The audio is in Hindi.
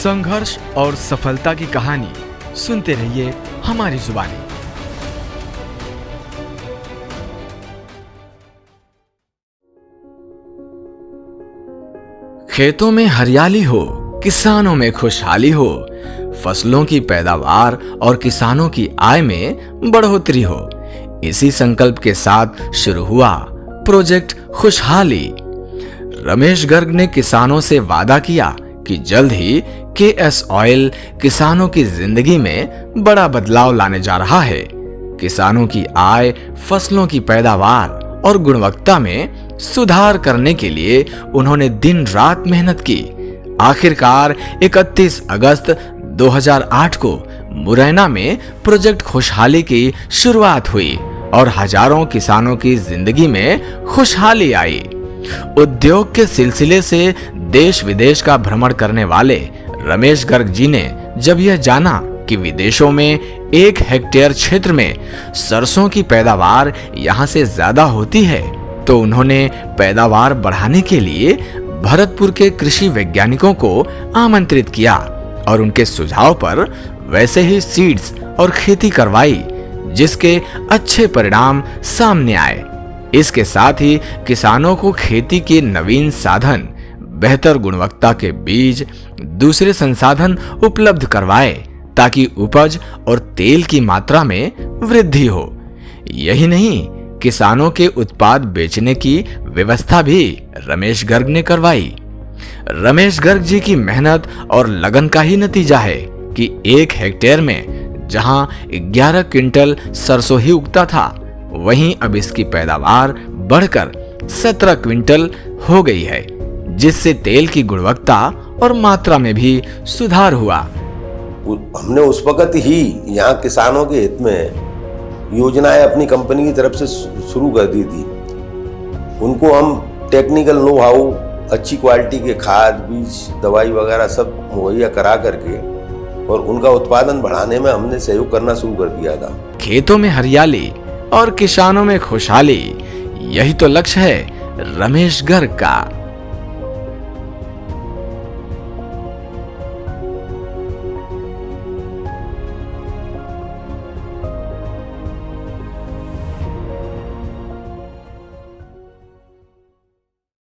संघर्ष और सफलता की कहानी सुनते रहिए हमारी जुबानी। खेतों में हरियाली हो, किसानों में खुशहाली हो, फसलों की पैदावार और किसानों की आय में बढ़ोतरी हो, इसी संकल्प के साथ शुरू हुआ प्रोजेक्ट खुशहाली। रमेश गर्ग ने किसानों से वादा किया कि जल्द ही केएस ऑयल किसानों की जिंदगी में बड़ा बदलाव लाने जा रहा है। किसानों की आय, फसलों की पैदावार और गुणवत्ता में सुधार करने के लिए उन्होंने दिन रात मेहनत की। आखिरकार 31 अगस्त 2008 को मुरैना में प्रोजेक्ट खुशहाली की शुरुआत हुई और हजारों किसानों की जिंदगी में खुशहाली आई। उद्योग के सिलसिले से देश विदेश का भ्रमण करने वाले रमेश गर्ग जी ने जब यह जाना कि विदेशों में 1 हेक्टेयर क्षेत्र में सरसों की पैदावार यहाँ से ज्यादा होती है, तो उन्होंने पैदावार बढ़ाने के लिए भरतपुर के कृषि वैज्ञानिकों को आमंत्रित किया और उनके सुझाव पर वैसे ही सीड्स और खेती करवाई, जिसके अच्छे परिणाम सामने आए। इसके साथ ही किसानों को खेती के नवीन साधन, बेहतर गुणवत्ता के बीज, दूसरे संसाधन उपलब्ध करवाए ताकि उपज और तेल की मात्रा में वृद्धि हो। यही नहीं, किसानों के उत्पाद बेचने की व्यवस्था भी रमेश गर्ग ने करवाई। रमेश गर्ग जी की मेहनत और लगन का ही नतीजा है कि 1 हेक्टेयर में जहां 11 क्विंटल सरसों ही उगता था, वहीं अब इसकी पैदावार बढ़कर 17 क्विंटल हो गई है, जिससे तेल की गुणवत्ता और मात्रा में भी सुधार हुआ। हमने उस वक्त ही यहाँ किसानों के हित में योजनाएं अपनी कंपनी की तरफ से शुरू कर दी थी। उनको हम टेक्निकल नो हाउ, अच्छी क्वालिटी के खाद, बीज, दवाई वगैरह सब मुहैया करा करके और उनका उत्पादन बढ़ाने में हमने सहयोग करना शुरू कर दिया था। खेतों में हरियाली और किसानों में खुशहाली, यही तो लक्ष्य है रमेश गर्ग का।